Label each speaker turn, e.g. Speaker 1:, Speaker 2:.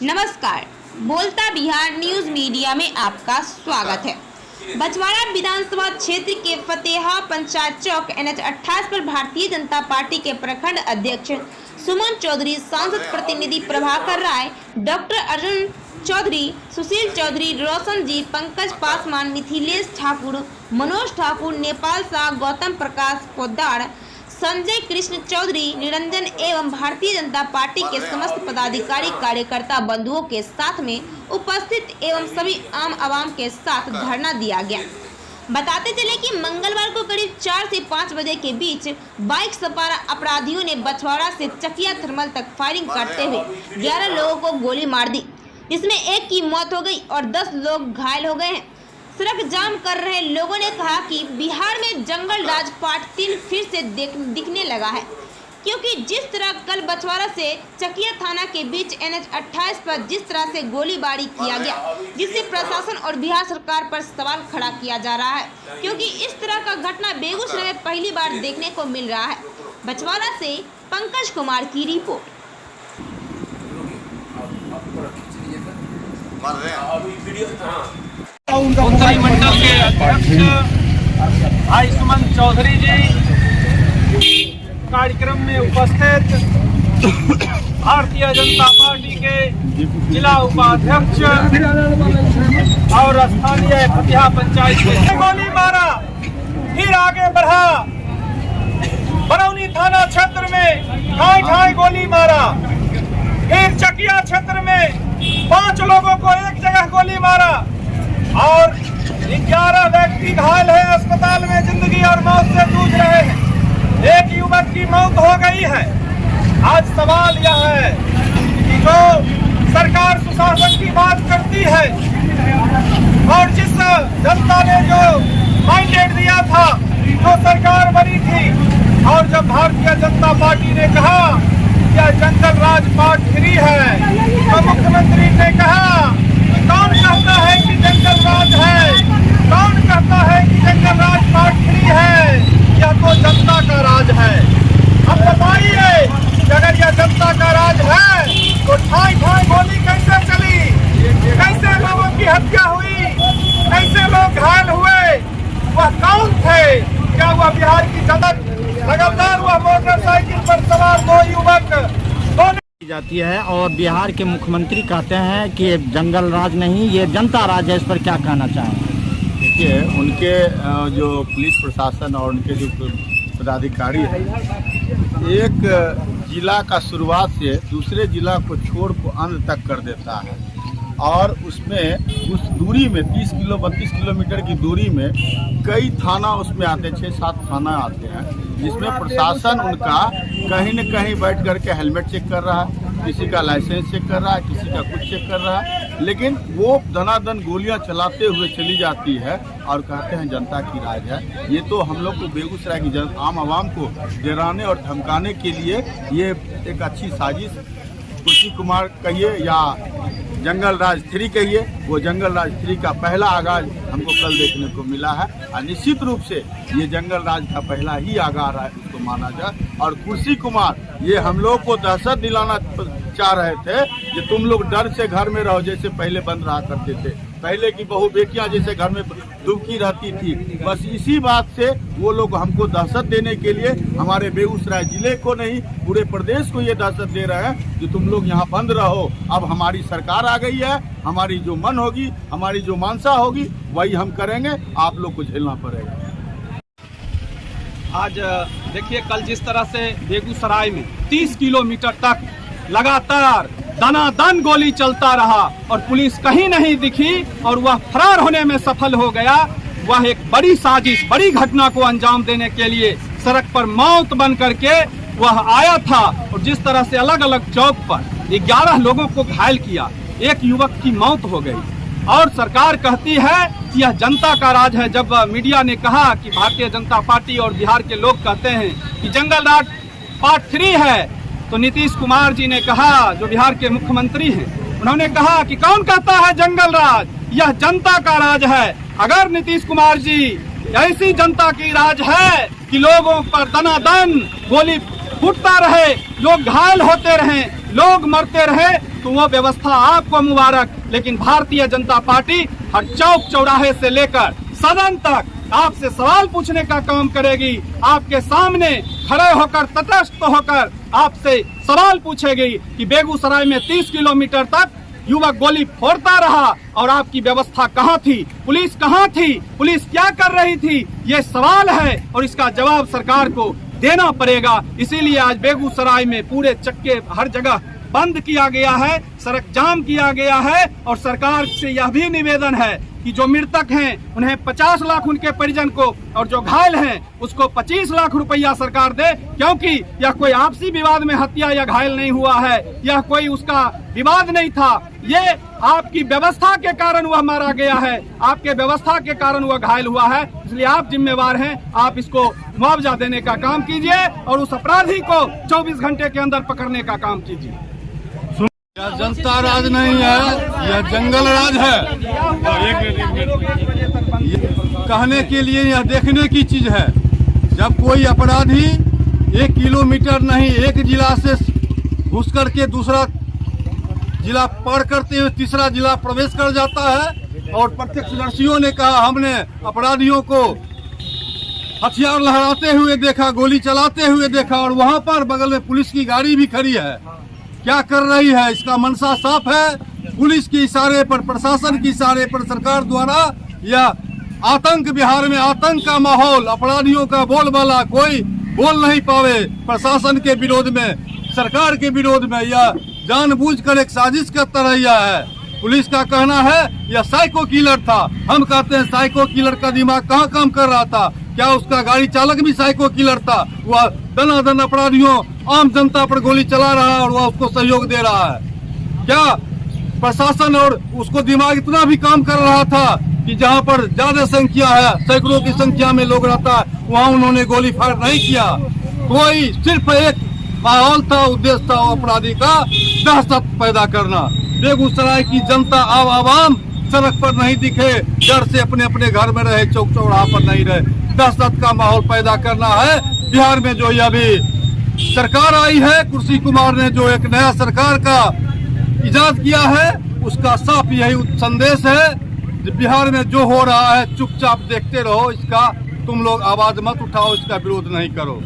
Speaker 1: नमस्कार, बोलता Bihar news media में आपका स्वागत है। बछवाड़ा विधानसभा क्षेत्र के फतेहा पंचायत चौक NH 28 पर भारतीय जनता पार्टी के प्रखंड अध्यक्ष सुमन चौधरी, सांसद प्रतिनिधि प्रभाकर राय, डॉक्टर अर्जुन चौधरी, सुशील चौधरी, रोशन जी, पंकज पासवान, मिथिलेश ठाकुर, मनोज ठाकुर, नेपाल शाह, गौतम प्रकाश पोद्दार, संजय कृष्ण चौधरी, निरंजन एवं भारतीय जनता पार्टी के समस्त पदाधिकारी कार्यकर्ता बंधुओं के साथ में उपस्थित एवं सभी आम आवाम के साथ धरना दिया गया। बताते चले कि मंगलवार को करीब 4 से 5 बजे के बीच बाइक सवार अपराधियों ने बछवाड़ा से चकिया थर्मल तक फायरिंग करते हुए 11 लोगों को गोली मार दी, जिसमें एक की मौत हो गई और 10 लोग घायल हो गए हैं। सड़क जाम कर रहे लोगों ने कहा कि बिहार में जंगल राज पार्ट 3 फिर से दिखने लगा है, क्योंकि जिस तरह कल बछवाड़ा से चकिया थाना के बीच NH 28 पर जिस तरह से गोलीबारी किया गया, जिससे प्रशासन और बिहार सरकार पर सवाल खड़ा किया जा रहा है, क्योंकि इस तरह का घटना बेगूसराय में पहली बार देखने को मिल रहा है। बछवाड़ा से पंकज कुमार की रिपोर्ट।
Speaker 2: उत्तरी मंडल के अध्यक्ष भाई सुमन चौधरी जी कार्यक्रम में उपस्थित भारतीय जनता पार्टी के जिला उपाध्यक्ष और स्थानीय फतेहा पंचायत के गोली मारा, फिर आगे बढ़ा, बरौनी थाना क्षेत्र में ठाई गोली मारा, फिर चकिया क्षेत्र में 5 लोगों को एक जगह गोली मारा और 11 व्यक्ति घायल है, अस्पताल में जिंदगी और मौत से जूझ रहे हैं। एक युवक की मौत हो गई है। आज सवाल यह है कि जो सरकार सुशासन की बात करती है और जिस जनता ने जो मैंडेट दिया था, जो सरकार बनी थी, और जब भारतीय जनता पार्टी ने कहा यह जंगल राज पार्ट 3 है, तो मुख्यमंत्री ने कहा कौन कहता है कि जंगल राज है, कौन कहता है कि जंगल राज पार्ट 3 है, यह तो जनता का राज है। अब बताइए कि अगर यह जनता का राज है तो ठाई गोली कैसे चली, कैसे लोगों की हत्या हुई, कैसे लोग घायल हुए, वह कौन थे? क्या वह बिहार की जनता? लगातार वह मोटरसाइकिल पर सवार 2 युवक
Speaker 3: जाती है और बिहार के मुख्यमंत्री कहते हैं कि जंगल राज नहीं, ये जनता राज है। इस पर क्या कहना चाहेंगे?
Speaker 4: देखिए, उनके जो पुलिस प्रशासन और उनके जो पदाधिकारी हैं, एक जिला का शुरुआत से दूसरे जिला को छोड़ को अंत तक कर देता है और उसमें उस दूरी में 30 किलो 32 किलोमीटर की दूरी में कई थाना उसमें आते, 6-7 थाना आते हैं, जिसमें प्रशासन उनका कहीं न कहीं बैठ करके हेलमेट चेक कर रहा है, किसी का लाइसेंस चेक कर रहा है, किसी का कुछ चेक कर रहा है, लेकिन वो धनाधन गोलियां चलाते हुए चली जाती है और कहते हैं जनता की राज है। ये तो हम लोग को बेगूसराय की आम आवाम को डराने और धमकाने के लिए ये एक अच्छी साजिश, खुशी कुमार कहिए या जंगल राज 3 कहिए, वो जंगल राज 3 का पहला आगाज हमको कल देखने को मिला है और निश्चित रूप से ये जंगल राज का पहला ही आगाज है, इसको माना जाए। और खुशी कुमार ये हम लोग को दहशत दिलाना चाह रहे थे कि तुम लोग डर से घर में रहो, जैसे पहले बंद रहा करते थे, पहले की बहू बेटियां जैसे घर में दुखी रहती थी। बस इसी बात से वो लोग हमको दहशत देने के लिए हमारे बेगूसराय जिले को नहीं, पूरे प्रदेश को ये दहशत दे रहे हैं कि तुम लोग यहाँ बंद रहो। अब हमारी सरकार आ गई है, हमारी जो मन होगी, हमारी जो मानसा होगी वही हम करेंगे, आप लोग को झेलना पड़ेगा।
Speaker 2: आज देखिए, कल जिस तरह से बेगूसराय में 30 किलोमीटर तक लगातार दनादन गोली चलता रहा और पुलिस कहीं नहीं दिखी और वह फरार होने में सफल हो गया, वह एक बड़ी साजिश, बड़ी घटना को अंजाम देने के लिए सड़क पर मौत बन करके वह आया था और जिस तरह से अलग अलग चौक पर 11 लोगों को घायल किया, एक युवक की मौत हो गई और सरकार कहती है कि यह जनता का राज है। जब मीडिया ने कहा कि भारतीय जनता पार्टी और बिहार के लोग कहते हैं कि जंगल राज पार्ट 3 है, तो नीतीश कुमार जी ने कहा, जो बिहार के मुख्यमंत्री हैं, उन्होंने कहा कि कौन कहता है जंगल राज, यह जनता का राज है। अगर नीतीश कुमार जी ऐसी जनता की राज है कि लोगों पर दनादन गोली फूटता रहे, लोग घायल होते रहे, लोग मरते रहे, तो वो व्यवस्था आपको मुबारक, लेकिन भारतीय जनता पार्टी हर चौक चौराहे से लेकर सदन तक आपसे सवाल पूछने का काम करेगी। आपके सामने खड़े होकर तटस्थ होकर आपसे सवाल पूछेगी कि बेगूसराय में 30 किलोमीटर तक युवक गोली फोड़ता रहा और आपकी व्यवस्था कहाँ थी, पुलिस कहाँ थी, पुलिस क्या कर रही थी, ये सवाल है और इसका जवाब सरकार को देना पड़ेगा। इसीलिए आज बेगूसराय में पूरे चक्के हर जगह बंद किया गया है, सड़क जाम किया गया है और सरकार से यह भी निवेदन है कि जो मृतक हैं उन्हें 50 लाख उनके परिजन को और जो घायल हैं उसको 25 लाख रुपया सरकार दे, क्योंकि यह कोई आपसी विवाद में हत्या या घायल नहीं हुआ है, यह कोई उसका विवाद नहीं था, ये आपकी व्यवस्था के कारण वह मारा गया है, आपके व्यवस्था के कारण वह घायल हुआ है। इसलिए आप जिम्मेवार हैं, आप इसको मुआवजा देने का काम कीजिए और उस अपराधी को 24 घंटे के अंदर पकड़ने का काम कीजिए।
Speaker 4: यह जनता राज नहीं है, यह जंगल राज है। कहने के लिए यह देखने की चीज है, जब कोई अपराधी 1 किलोमीटर नहीं 1 जिला से घुस करके दूसरा जिला पार करते हुए तीसरा जिला प्रवेश कर जाता है और प्रत्यक्षदर्शियों ने कहा हमने अपराधियों को हथियार लहराते हुए देखा, गोली चलाते हुए देखा और वहां पर बगल में पुलिस की गाड़ी भी खड़ी है। क्या कर रही है? इसका मनसा साफ है। पुलिस के इशारे पर, प्रशासन के इशारे पर सरकार द्वारा यह आतंक, बिहार में आतंक का माहौल, अपराधियों का बोलबाला कोई बोल नहीं पावे। प्रशासन के विरोध में, सरकार के विरोध में यह जानबूझकर एक साजिश का तरैया है। पुलिस का कहना है यह साइको किलर था। हम कहते हैं साइको किलर का दिमाग कहाँ काम कर रहा था? क्या उसका गाड़ी चालक भी साइको किलर था? वह दनादन अपराधियों, आम जनता पर गोली चला रहा है और वह उसको सहयोग दे रहा है। क्या प्रशासन और उसको दिमाग इतना भी काम कर रहा था कि जहां पर ज्यादा संख्या है, सैकड़ों की संख्या में लोग रहता है, वहां उन्होंने गोली फायर नहीं किया? कोई सिर्फ एक माहौल था, उद्देश्य था अपराधी का दहशत पैदा करना। बेगूसराय की जनता आवाम सड़क पर नहीं दिखे, डर से अपने अपने घर में रहे, चौक चौराहा पर नहीं रहे। दहशत का माहौल पैदा करना है। बिहार में जो यह भी सरकार आई है, कुर्सी कुमार ने जो एक नया सरकार का इजाद किया है, उसका साफ यही संदेश है। बिहार में जो हो रहा है चुपचाप देखते रहो, इसका तुम लोग आवाज मत उठाओ, इसका विरोध नहीं करो।